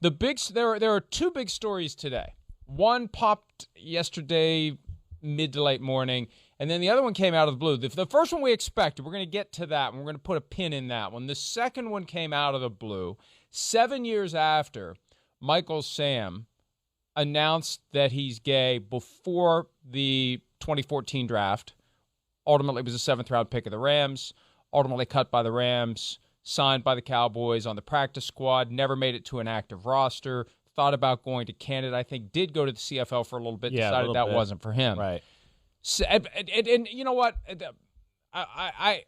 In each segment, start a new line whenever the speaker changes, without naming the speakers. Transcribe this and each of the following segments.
There are two big stories today. One popped yesterday, mid to late morning, and then the other one came out of the blue. The first one we expected. We're going to get to that, and we're going to put a pin in that one. The second one came out of the blue 7 years after Michael Sam announced that he's gay before the 2014 draft. Ultimately, was a seventh-round pick of the Rams. Ultimately cut by the Rams, signed by the Cowboys on the practice squad, never made it to an active roster, thought about going to Canada, I think did go to the CFL for a little bit, decided that wasn't for him.
Right.
So, and you know what? I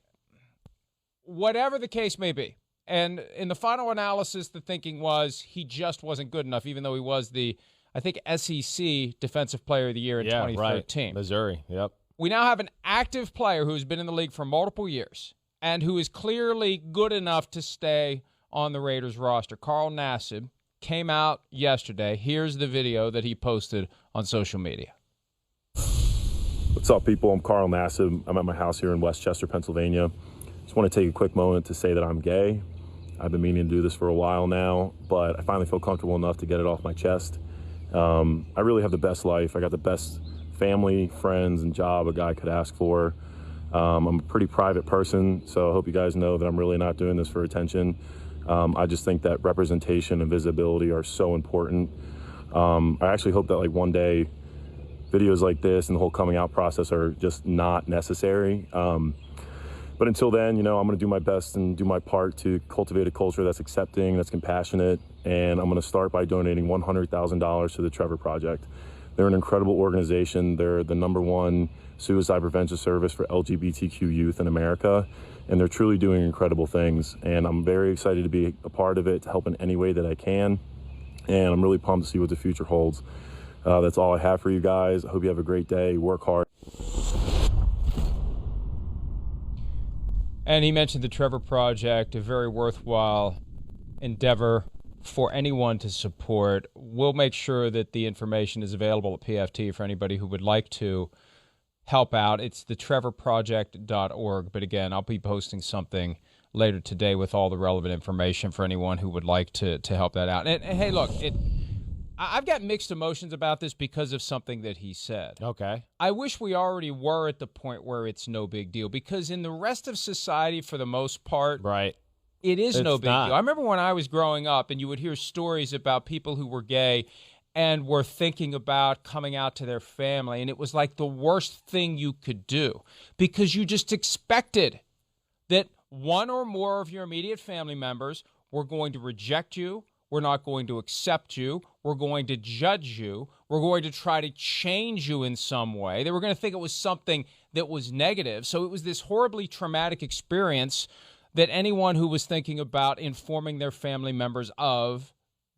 whatever the case may be, and in the final analysis, the thinking was he just wasn't good enough, even though he was the, I think, SEC Defensive Player of the Year in 2013.
Right. Missouri, yep.
We now have an active player who's been in the league for multiple years and who is clearly good enough to stay on the Raiders roster. Carl Nassib came out yesterday. Here's the video that he posted on social media.
What's up, people? I'm Carl Nassib. I'm at my house here in Westchester, Pennsylvania. Just want to take a quick moment to say that I'm gay. I've been meaning to do this for a while now, but I finally feel comfortable enough to get it off my chest. I really have the best life. I got the best family, friends, and job a guy could ask for. I'm a pretty private person, so I hope you guys know that I'm really not doing this for attention. I just think that representation and visibility are so important. I actually hope that one day videos like this and the whole coming out process are just not necessary. But until then, I'm going to do my best and do my part to cultivate a culture that's accepting, that's compassionate, and I'm going to start by donating $100,000 to the Trevor Project. They're an incredible organization. They're the #1 suicide prevention service for LGBTQ youth in America, and they're truly doing incredible things. And I'm very excited to be a part of it, to help in any way that I can. And I'm really pumped to see what the future holds. That's all I have for you guys. I hope you have a great day. Work hard.
And he mentioned the Trevor Project, a very worthwhile endeavor for anyone to support. We'll make sure that the information is available at PFT for anybody who would like to help out. It's thetrevorproject.org. But again, I'll be posting something later today with all the relevant information for anyone who would like to help that out. And hey, look, I've got mixed emotions about this because of something that he said.
Okay.
I wish we already were at the point where it's no big deal, because in the rest of society, for the most part,
right,
it is no big deal.
not.
I remember when I was growing up and you would hear stories about people who were gay and were thinking about coming out to their family, and it was like the worst thing you could do because you just expected that one or more of your immediate family members were going to reject you, we're not going to accept you, we're going to judge you, we're going to try to change you in some way. They were going to think it was something that was negative. So it was this horribly traumatic experience that anyone who was thinking about informing their family members of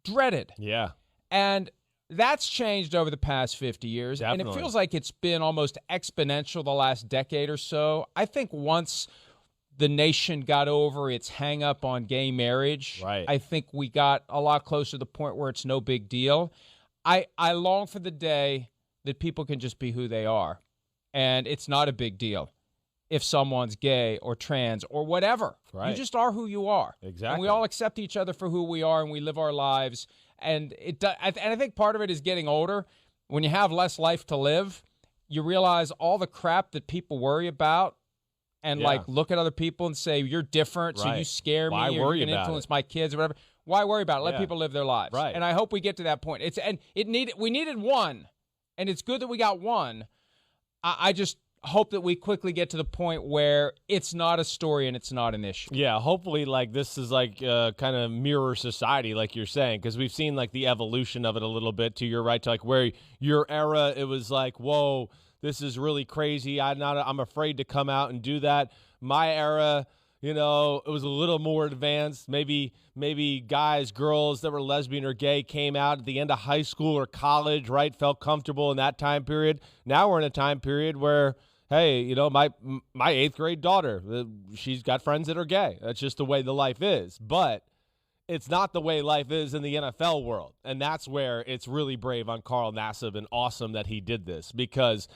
dreaded.
Yeah.
And that's changed over the past 50 years.
Definitely.
And it feels like it's been almost exponential the last decade or so. I think once the nation got over its hang-up on gay marriage,
right,
I think we got a lot closer to the point where it's no big deal. I long for the day that people can just be who they are, and it's not a big deal if someone's gay or trans or whatever.
Right.
You just are who you are.
Exactly.
And we all accept each other for who we are, and we live our lives. And I think part of it is getting older. When you have less life to live, you realize all the crap that people worry about and look at other people and say, you're different, so you scare me, or you can influence my kids or whatever. Why worry about it? Let people live their lives.
Right.
And I hope we get to that point. We needed one, and it's good that we got one. I just hope that we quickly get to the point where it's not a story and it's not an issue.
Yeah, hopefully this is kind of mirror society, like you're saying, because we've seen the evolution of it a little bit, to your right, to where your era, it was whoa, this is really crazy. I'm afraid to come out and do that. My era, it was a little more advanced. Maybe guys, girls that were lesbian or gay came out at the end of high school or college, right? Felt comfortable in that time period. Now we're in a time period where, hey, my 8th grade daughter, she's got friends that are gay. That's just the way the life is. But it's not the way life is in the NFL world. And that's where it's really brave on Carl Nassib and awesome that he did this, because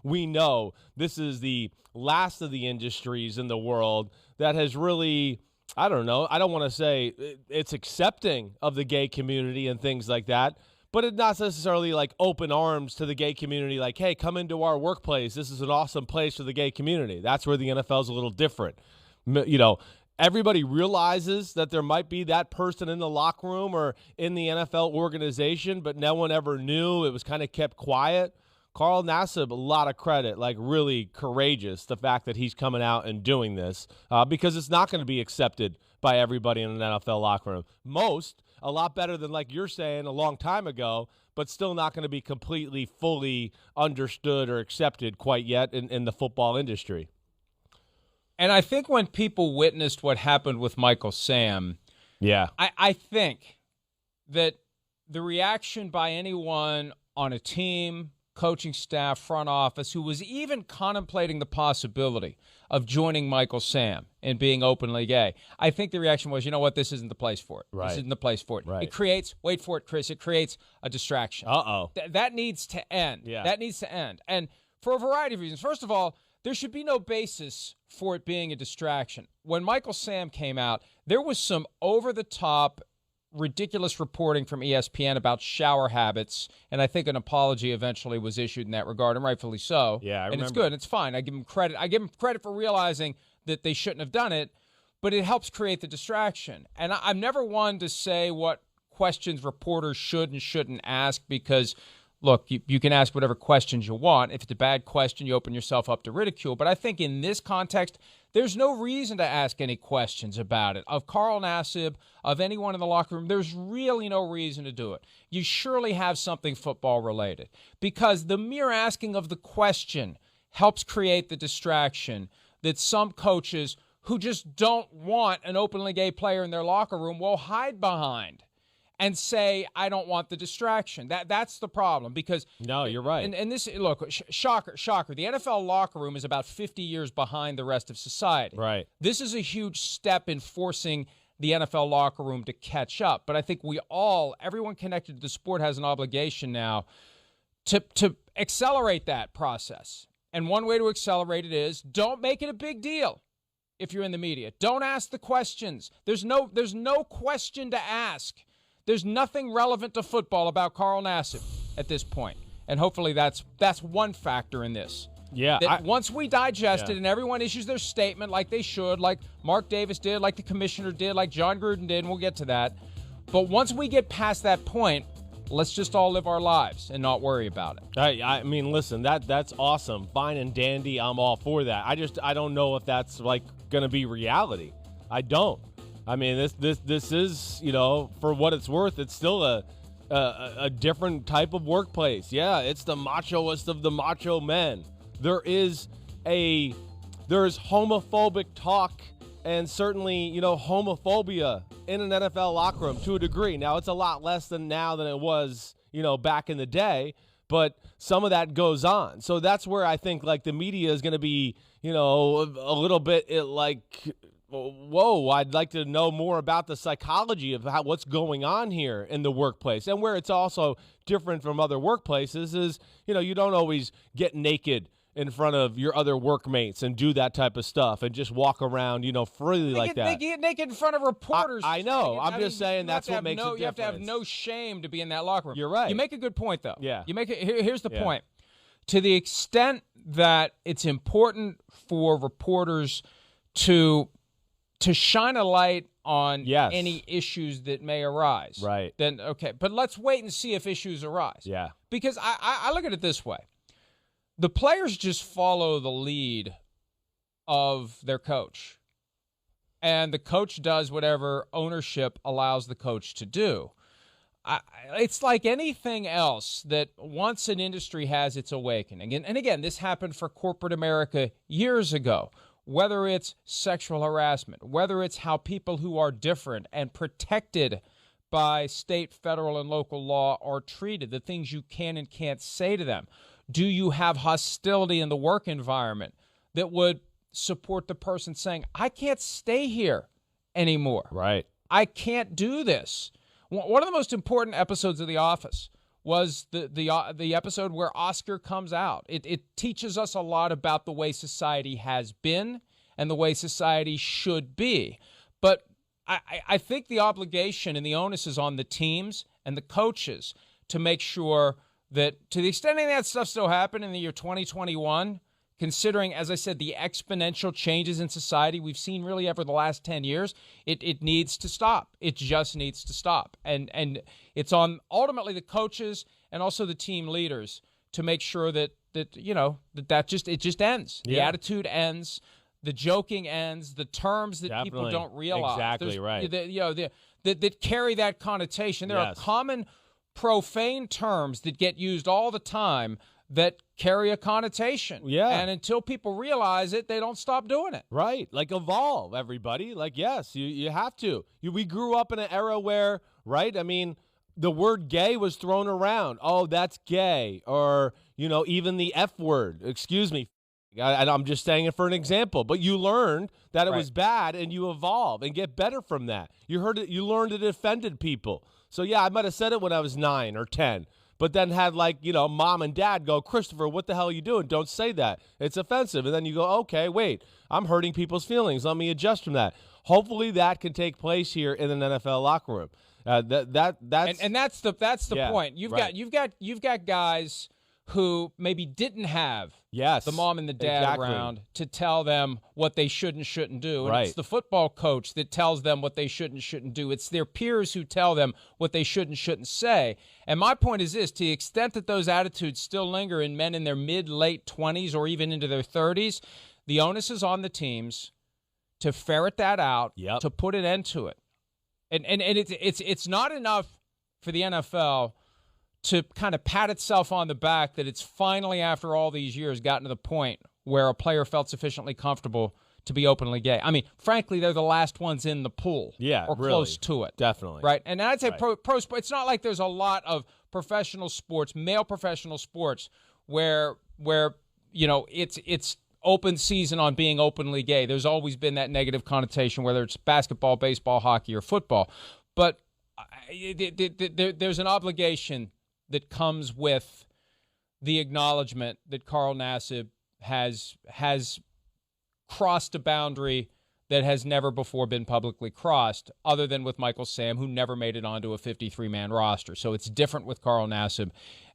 we know this is the last of the industries in the world that has really I don't know. I don't want to say it's accepting of the gay community and things like that, but it's not necessarily like open arms to the gay community, like, hey, come into our workplace. This is an awesome place for the gay community. That's where the NFL is a little different. You know, everybody realizes that there might be that person in the locker room or in the NFL organization, but no one ever knew. It was kind of kept quiet. Carl Nassib, a lot of credit, like really courageous, the fact that he's coming out and doing this because it's not going to be accepted by everybody in an NFL locker room. Most, a lot better than like you're saying a long time ago, but still not going to be completely, fully understood or accepted quite yet in the football industry.
And I think when people witnessed what happened with Michael Sam, I think that the reaction by anyone on a team, coaching staff, front office, who was even contemplating the possibility of joining Michael Sam and being openly gay, I think the reaction was, you know what, this isn't the place for it.
Right.
This isn't the place for it.
Right.
It creates, wait for it, Chris, it creates a distraction.
Uh-oh.
That needs to end.
Yeah.
That needs to end. And for a variety of reasons. First of all, there should be no basis for it being a distraction. When Michael Sam came out, there was some over-the-top, ridiculous reporting from ESPN about shower habits, and I think an apology eventually was issued in that regard, and rightfully so.
Yeah, I
and
remember.
it's good. It's fine. I give him credit. I give him credit for realizing that they shouldn't have done it, but it helps create the distraction. And I'm never one to say what questions reporters should and shouldn't ask because, look, you can ask whatever questions you want. If it's a bad question, you open yourself up to ridicule. But I think in this context, there's no reason to ask any questions about it. Of Carl Nassib, of anyone in the locker room, there's really no reason to do it. You surely have something football-related because the mere asking of the question helps create the distraction that some coaches who just don't want an openly gay player in their locker room will hide behind and say, I don't want the distraction. That's the problem because
No, you're right.
And this, look, shocker. The NFL locker room is about 50 years behind the rest of society.
Right.
This is a huge step in forcing the NFL locker room to catch up. But I think everyone connected to the sport has an obligation now to accelerate that process. And one way to accelerate it is don't make it a big deal. If you're in the media, don't ask the questions. There's no question to ask. There's nothing relevant to football about Carl Nassib at this point. And hopefully that's one factor in this.
Yeah.
Once we digest it and everyone issues their statement like they should, like Mark Davis did, like the commissioner did, like John Gruden did, and we'll get to that. But once we get past that point, let's just all live our lives and not worry about it.
I mean, listen, that's awesome. Fine and dandy. I'm all for that. I don't know if that's like going to be reality. I don't. I mean, this is, you know, for what it's worth, it's still a different type of workplace. Yeah, it's the machoest of the macho men. There is homophobic talk and certainly, you know, homophobia in an NFL locker room to a degree. Now, it's a lot less than now than it was, you know, back in the day, but some of that goes on. So that's where I think, like, the media is going to be, you know, a little bit whoa, I'd like to know more about the psychology of what's going on here in the workplace. And where it's also different from other workplaces is, you know, you don't always get naked in front of your other workmates and do that type of stuff and just walk around, you know, freely like that.
They get naked in front of reporters.
I know. I'm just saying that's what makes it different.
You have to have no shame to be in that locker room.
You're right.
You make a good point, though.
Yeah.
Here's the point. To the extent that it's important for reporters to shine a light on any issues that may arise.
Right.
Then, okay. But let's wait and see if issues arise.
Yeah.
Because I look at it this way. The players just follow the lead of their coach. And the coach does whatever ownership allows the coach to do. It's like anything else that once an industry has its awakening, and again, this happened for corporate America years ago, whether it's sexual harassment, whether it's how people who are different and protected by state, federal, and local law are treated, the things you can and can't say to them. Do you have hostility in the work environment that would support the person saying, I can't stay here anymore?
Right.
I can't do this. One of the most important episodes of The Office was the episode where Oscar comes out. It teaches us a lot about the way society has been and the way society should be. But I think the obligation and the onus is on the teams and the coaches to make sure that, to the extent any of that stuff still happened in the year 2021, considering, as I said, the exponential changes in society we've seen really over the last 10 years, it needs to stop. It just needs to stop. And it's on ultimately the coaches and also the team leaders to make sure that just ends. The attitude ends. The joking ends, the terms that people don't realize.
Exactly right.
That carry that connotation. There are common profane terms that get used all the time that carry a connotation.
Yeah.
And until people realize it, they don't stop doing it.
Right. Like, evolve, everybody. Like, yes, you have to. We grew up in an era where, right, I mean, the word gay was thrown around. Oh, that's gay. Or, even the F word. Excuse me. I'm just saying it for an example, but you learned that it was bad, and you evolve and get better from that. You heard it. You learned it offended people. So yeah, I might have said it when I was 9 or 10, but then had mom and dad go, Christopher, what the hell are you doing? Don't say that. It's offensive. And then you go, okay, wait, I'm hurting people's feelings. Let me adjust from that. Hopefully that can take place here in an NFL locker room. That's
the point. You've got guys who maybe didn't have the mom and the dad around to tell them what they should and shouldn't do. And it's the football coach that tells them what they should and shouldn't do. It's their peers who tell them what they should and shouldn't say. And my point is this: to the extent that those attitudes still linger in men in their mid-late 20s or even into their 30s, the onus is on the teams to ferret that out, to put an end to it. And it's not enough for the NFL to kind of pat itself on the back that it's finally, after all these years, gotten to the point where a player felt sufficiently comfortable to be openly gay. I mean, frankly, they're the last ones in the pool, or really, close to it.
Definitely.
Right? And I'd say pro sport, it's not like there's a lot of professional sports, male professional sports, where it's open season on being openly gay. There's always been that negative connotation, whether it's basketball, baseball, hockey, or football. But there's an obligation that comes with the acknowledgement that Carl Nassib has crossed a boundary that has never before been publicly crossed, other than with Michael Sam, who never made it onto a 53-man roster. So it's different with Carl Nassib.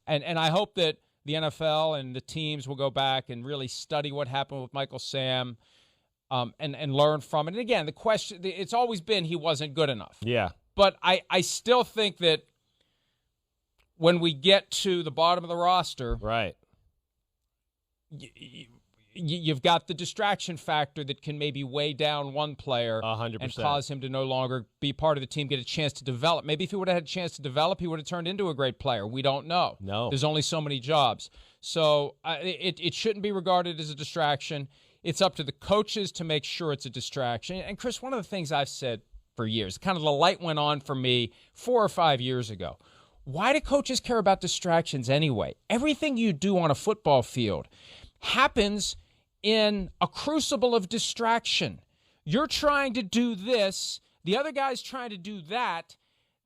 And I hope that the NFL and the teams will go back and really study what happened with Michael Sam and learn from it. And again, the question, it's always been he wasn't good enough.
Yeah.
But I still think that when we get to the bottom of the roster,
right,
you've got the distraction factor that can maybe weigh down one player
100%.
And cause him to no longer be part of the team, get a chance to develop. Maybe if he would have had a chance to develop, he would have turned into a great player. We don't know.
No.
There's only so many jobs. So it shouldn't be regarded as a distraction. It's up to the coaches to make sure it's a distraction. And, Chris, one of the things I've said for years, kind of the light went on for me 4 or 5 years ago. Why do coaches care about distractions anyway? Everything you do on a football field happens in a crucible of distraction. You're trying to do this, the other guy's trying to do that.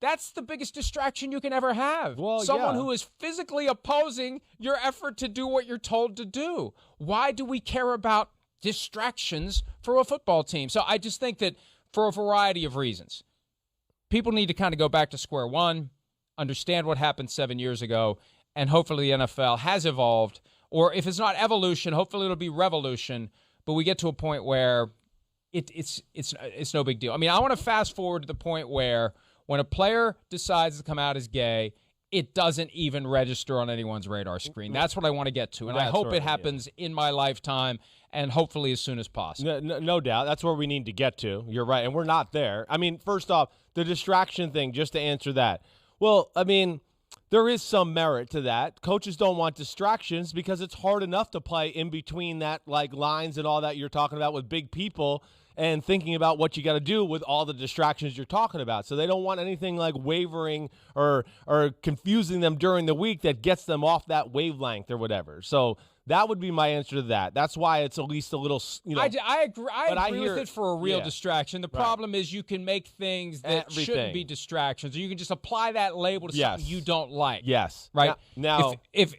That's the biggest distraction you can ever have.
Well,
someone who is physically opposing your effort to do what you're told to do. Why do we care about distractions for a football team? So I just think that for a variety of reasons, people need to kind of go back to square one, understand what happened 7 years ago, and hopefully the NFL has evolved. Or if it's not evolution, hopefully it'll be revolution. But we get to a point where it's no big deal. I mean, I want to fast forward to the point where when a player decides to come out as gay, it doesn't even register on anyone's radar screen. That's what I want to get to. And I hope it happens in my lifetime and hopefully as soon as possible.
No doubt. That's where we need to get to. You're right. And we're not there. I mean, first off, the distraction thing, just to answer that. Well, I mean, there is some merit to that. Coaches don't want distractions because it's hard enough to play in between that, like, lines and all that you're talking about with big people and thinking about what you got to do with all the distractions you're talking about. So they don't want anything like wavering or confusing them during the week that gets them off that wavelength or whatever. So that would be my answer to that. That's why it's at least a little,
I agree with it for a real distraction. The problem is you can make things that shouldn't be distractions. Or you can just apply that label to something you don't like.
Yes.
Right?
Now,
if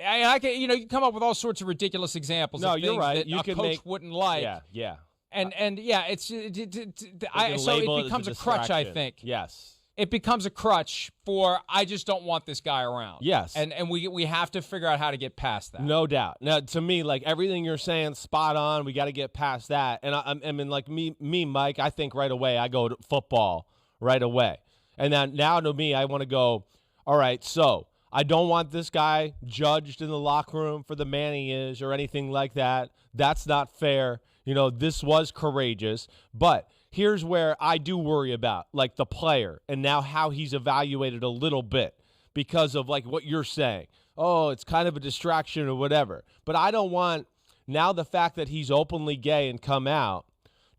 I can, you can come up with all sorts of ridiculous examples of things that a coach wouldn't like.
Yeah.
And yeah, so it becomes a crutch, I think.
Yes.
It becomes a crutch for, I just don't want this guy around.
Yes.
And we have to figure out how to get past that.
No doubt. Now, to me, like, everything you're saying, spot on. We got to get past that. And I mean, like, me, Mike, I think right away, I go to football right away. And then now to me, I want to go, all right, so I don't want this guy judged in the locker room for the man he is or anything like that. That's not fair. This was courageous. But here's where I do worry about, like, the player and now how he's evaluated a little bit because of, like, what you're saying. Oh, it's kind of a distraction or whatever. But I don't want now the fact that he's openly gay and come out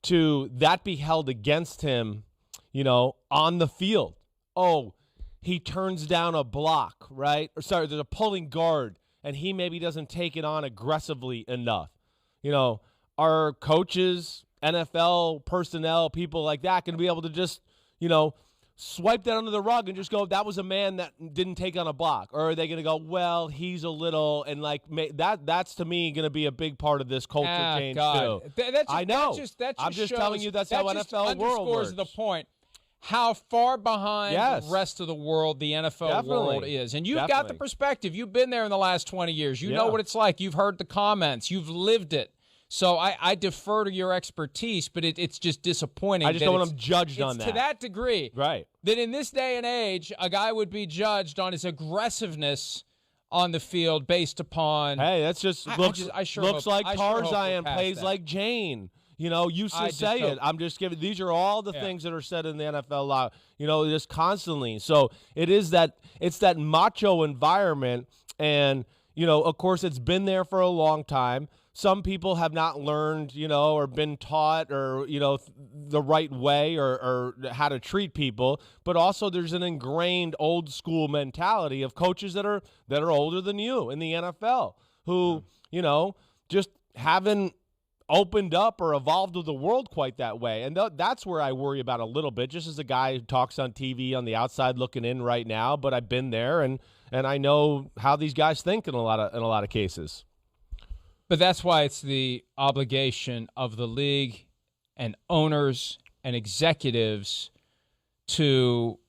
to that be held against him, on the field. Oh, he turns down a block, right? Or sorry, there's a pulling guard, and he maybe doesn't take it on aggressively enough. Our coaches, NFL personnel, people like that can be able to just, swipe that under the rug and just go, that was a man that didn't take on a block? Or are they going to go, well, he's a little, and like that's to me going to be a big part of this culture change too. I know. I'm just telling you that's how NFL world works.
The point how far behind the rest of the world the NFL world is. And you've got the perspective. You've been there in the last 20 years. You know what it's like. You've heard the comments. You've lived it. So I defer to your expertise, but it's just disappointing.
I just don't want him judged on that.
To that degree.
Right.
That in this day and age, a guy would be judged on his aggressiveness on the field based upon...
Hey, that's just looks like Tarzan, plays like Jane. Used to say it. I'm just giving... These are all the things that are said in the NFL law, just constantly. So it's that macho environment, and, of course, it's been there for a long time. Some people have not learned, or been taught or, the right way or how to treat people. But also there's an ingrained old school mentality of coaches that are older than you in the NFL who, just haven't opened up or evolved with the world quite that way. And that's where I worry about a little bit, just as a guy who talks on TV on the outside looking in right now. But I've been there and I know how these guys think in a lot of cases.
But that's why it's the obligation of the league and owners and executives to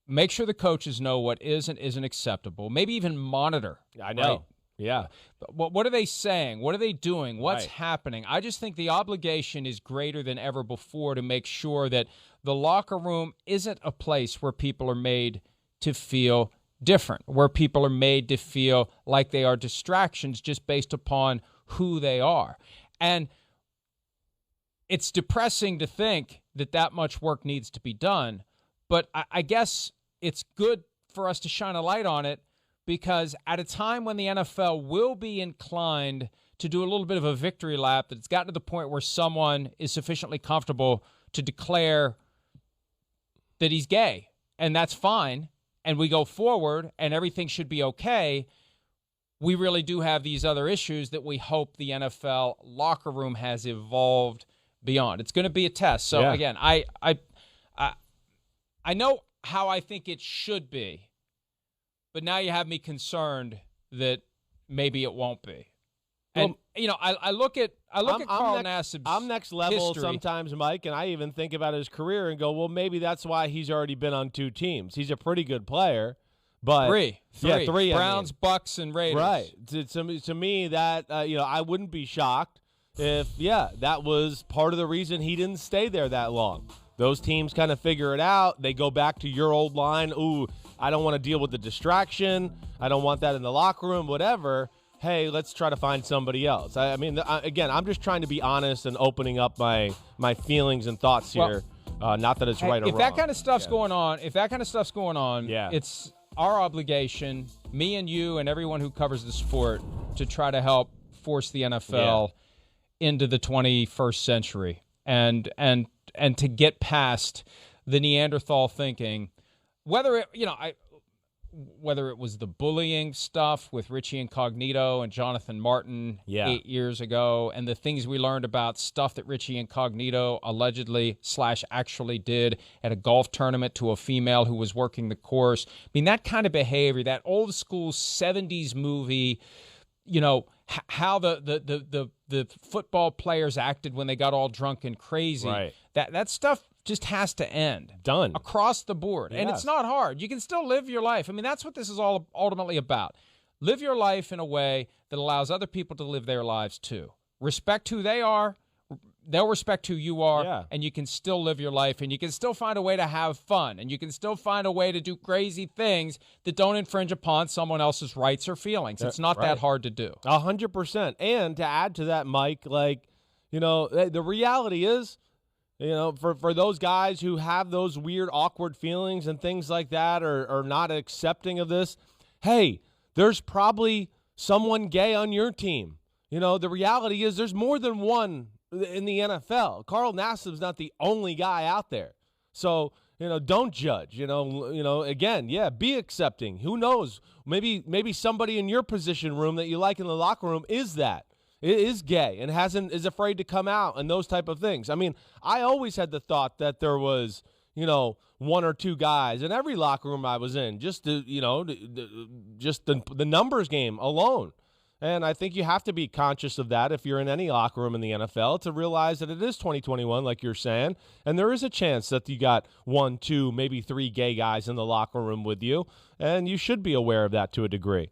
make sure the coaches know what is and isn't acceptable, maybe even monitor.
I know.
Right?
Yeah.
What are they saying? What are they doing? What's happening? I just think the obligation is greater than ever before to make sure that the locker room isn't a place where people are made to feel different, where people are made to feel like they are distractions just based upon who they are. And it's depressing to think that much work needs to be done, but I guess it's good for us to shine a light on it, because at a time when the NFL will be inclined to do a little bit of a victory lap, that it's gotten to the point where someone is sufficiently comfortable to declare that he's gay, and that's fine, and we go forward and everything should be okay, we really do have these other issues that we hope the NFL locker room has evolved beyond. It's going to be a test. So, again, I know how I think it should be, but now you have me concerned that maybe it won't be. And, I look at Carl Nassib's
I'm next level
history.
Sometimes, Mike, and I even think about his career and go, well, maybe that's why he's already been on two teams. He's a pretty good player. But
three. Browns,
I mean.
Bucks, and Raiders.
Right. To me, that I wouldn't be shocked if that was part of the reason he didn't stay there that long. Those teams kind of figure it out. They go back to your old line. Ooh, I don't want to deal with the distraction. I don't want that in the locker room. Whatever. Hey, let's try to find somebody else. I mean, again, I'm just trying to be honest and opening up my feelings and thoughts here. Not that it's right or wrong.
If that kind of stuff's going on,
yeah.
It's our obligation, me and you and everyone who covers the sport, to try to help force the NFL into the 21st century and to get past the Neanderthal thinking, whether it was the bullying stuff with Richie Incognito and Jonathan Martin 8 years ago, and the things we learned about stuff that Richie Incognito allegedly / actually did at a golf tournament to a female who was working the course. I mean, that kind of behavior, that old school 70s movie how the football players acted when they got all drunk and crazy.
Right.
That stuff just has to end.
Done.
Across the board.
Yes.
And it's not hard. You can still live your life. I mean, that's what this is all ultimately about. Live your life in a way that allows other people to live their lives too. Respect who they are. They'll respect who you are, and you can still live your life, and you can still find a way to have fun, and you can still find a way to do crazy things that don't infringe upon someone else's rights or feelings. It's not that hard to do.
100%. And to add to that, Mike, the reality is, for those guys who have those weird, awkward feelings and things like that are not accepting of this, hey, there's probably someone gay on your team. The reality is there's more than one in the NFL. Carl Nassib's not the only guy out there. So, don't judge. Again, be accepting. Who knows? Maybe somebody in your position room that you like in the locker room is gay and is afraid to come out and those type of things. I mean, I always had the thought that there was, one or two guys in every locker room I was in, just the numbers game alone. And I think you have to be conscious of that if you're in any locker room in the NFL to realize that it is 2021, like you're saying, and there is a chance that you got 1, 2, maybe 3 gay guys in the locker room with you, and you should be aware of that to a degree.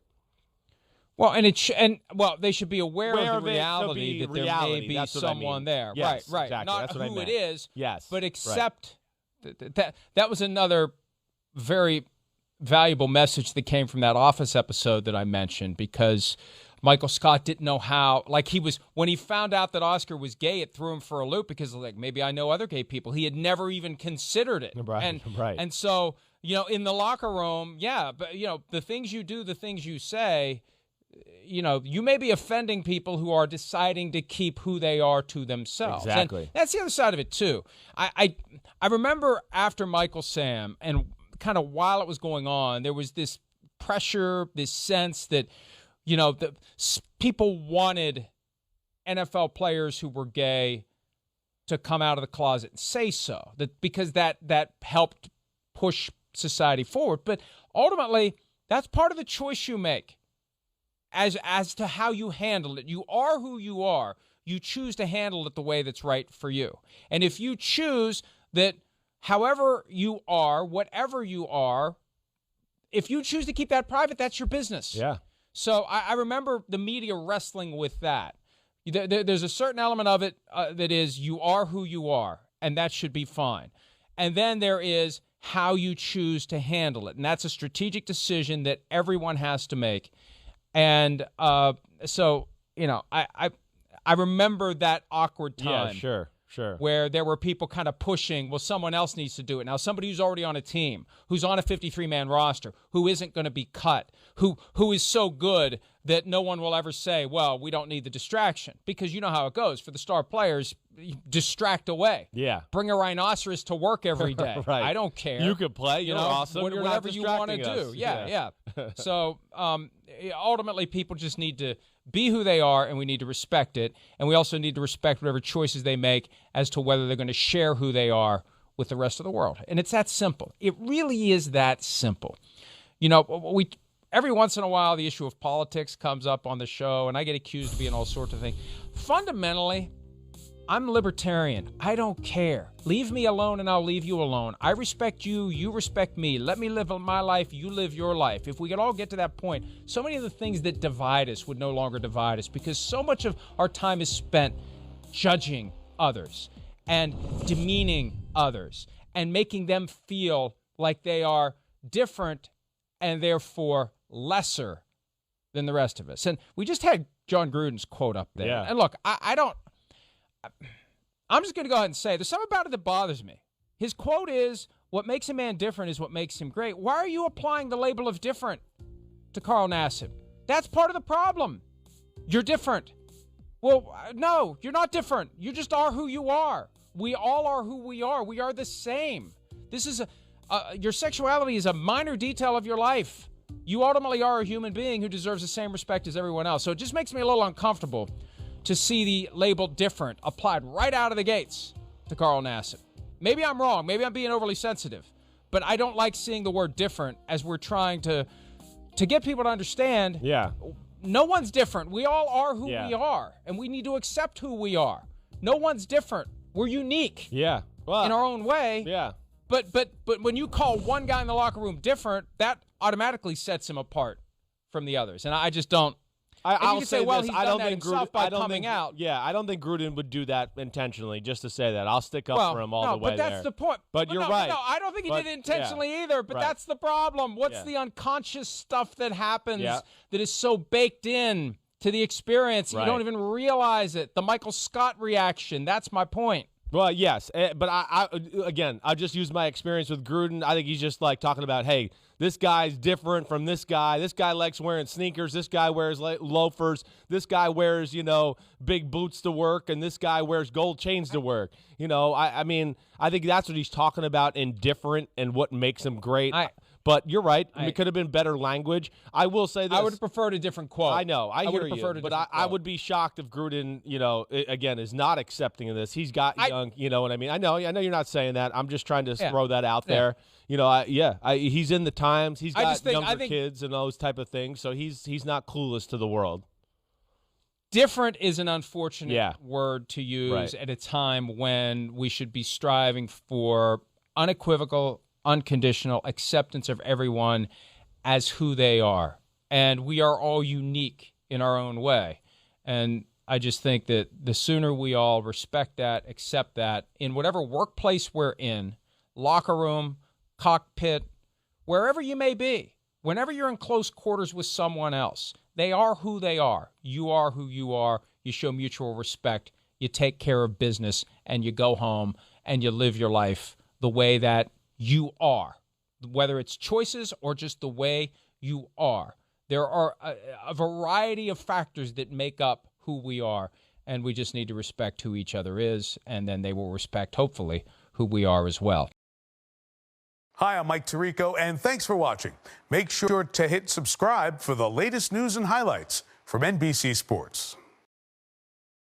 Well, they should be aware of the reality that there may be someone there.
Yes,
right.
Exactly.
Not
That's what
who
I meant.
it is,
yes,
but accept that was another very valuable message that came from that Office episode that I mentioned, because Michael Scott didn't know how, when he found out that Oscar was gay, it threw him for a loop because, maybe I know other gay people. He had never even considered it.
Right.
And so, in the locker room, but, the things you do, the things you say, you may be offending people who are deciding to keep who they are to themselves.
Exactly.
And that's the other side of it, too. I remember after Michael Sam, and kind of while it was going on, there was this pressure, this sense that, the people wanted NFL players who were gay to come out of the closet and say so, because that helped push society forward. But ultimately, that's part of the choice you make as to how you handle it. You are who you are. You choose to handle it the way that's right for you. And if you choose that however you are, whatever you are, if you choose to keep that private, that's your business.
Yeah.
So I remember the media wrestling with that. There's a certain element of it that is you are who you are, and that should be fine. And then there is how you choose to handle it, and that's a strategic decision that everyone has to make. And I remember that awkward time.
Yeah, sure.
Where there were people kind of pushing, well, someone else needs to do it. Now, somebody who's already on a team, who's on a 53-man roster, who isn't going to be cut, who is so good that no one will ever say, well, we don't need the distraction. Because you know how it goes. For the star players, distract away.
Yeah.
Bring a rhinoceros to work every day.
Right.
I don't care.
You could play. You're awesome. You're
whatever
not
you want to
distracting
do. Yeah.
us.
So ultimately, people just need to be who they are, and we need to respect it. And we also need to respect whatever choices they make as to whether they're going to share who they are with the rest of the world. And it's that simple. It really is that simple. Every once in a while, the issue of politics comes up on the show, and I get accused of being all sorts of things. Fundamentally, I'm libertarian. I don't care. Leave me alone and I'll leave you alone. I respect you. You respect me. Let me live my life. You live your life. If we could all get to that point, so many of the things that divide us would no longer divide us, because so much of our time is spent judging others and demeaning others and making them feel like they are different and therefore lesser than the rest of us. And we just had John Gruden's quote up there.
Yeah.
And look, I'm just going to go ahead and say there's something about it that bothers me. His quote is, what makes a man different is what makes him great. Why are you applying the label of different to Carl Nassib? That's part of the problem. You're different. Well, no, you're not different. You just are who you are. We all are who we are. We are the same. This is your sexuality is a minor detail of your life. You ultimately are a human being who deserves the same respect as everyone else. So it just makes me a little uncomfortable to see the label different applied right out of the gates to Carl Nassib. Maybe I'm wrong. Maybe I'm being overly sensitive. But I don't like seeing the word different as we're trying to get people to understand no one's different. We all are who
Yeah.
we are, and we need to accept who we are. No one's different. We're unique
Yeah. Well,
in our own way.
yeah.
But when you call one guy in the locker room different, that automatically sets him apart from the others. And I just don't.
I'll
you can say, well,
this.
he's
I
done
don't
that
think
himself
Gruden,
by
I don't
coming
think,
out.
Yeah, I don't think Gruden would do that intentionally. Just to say that, I'll stick up for him all the way
but that's
there.
the point.
But you're
no,
right.
No, I don't think he
But,
did it intentionally either. But
right.
that's the problem. What's
Yeah.
the unconscious stuff that happens
Yeah.
that is so baked in to the experience that you
Right.
don't even realize it? The Michael Scott reaction. That's my point.
Well, yes, but I just use my experience with Gruden. I think he's just like talking about, hey, this guy's different from this guy. This guy likes wearing sneakers. This guy wears loafers. This guy wears, big boots to work, and this guy wears gold chains to work. I mean, I think that's what he's talking about in different and what makes him great. But you're right. It could have been better language. I will say this.
I would have preferred a different quote.
I know. I hear you. But I
would.
would be shocked if Gruden, again, is not accepting of this. He's got young, you know what I mean? I know you're not saying that. I'm just trying to throw that out there. He's in the times. He's got younger kids and those type of things. So he's not clueless to the world.
Different is an unfortunate word to use at a time when we should be striving for unequivocal, unconditional acceptance of everyone as who they are. And we are all unique in our own way. And I just think that the sooner we all respect that, accept that, in whatever workplace we're in, locker room, cockpit, wherever you may be, whenever you're in close quarters with someone else, they are who they are. You are who you are. You show mutual respect. You take care of business, and you go home, and you live your life the way that you are, whether it's choices or just the way you are. There are a variety of factors that make up who we are, and we just need to respect who each other is, and then they will respect, hopefully, who we are as well.
Hi, I'm Mike Tirico, and thanks for watching. Make sure to hit subscribe for the latest news and highlights from NBC Sports.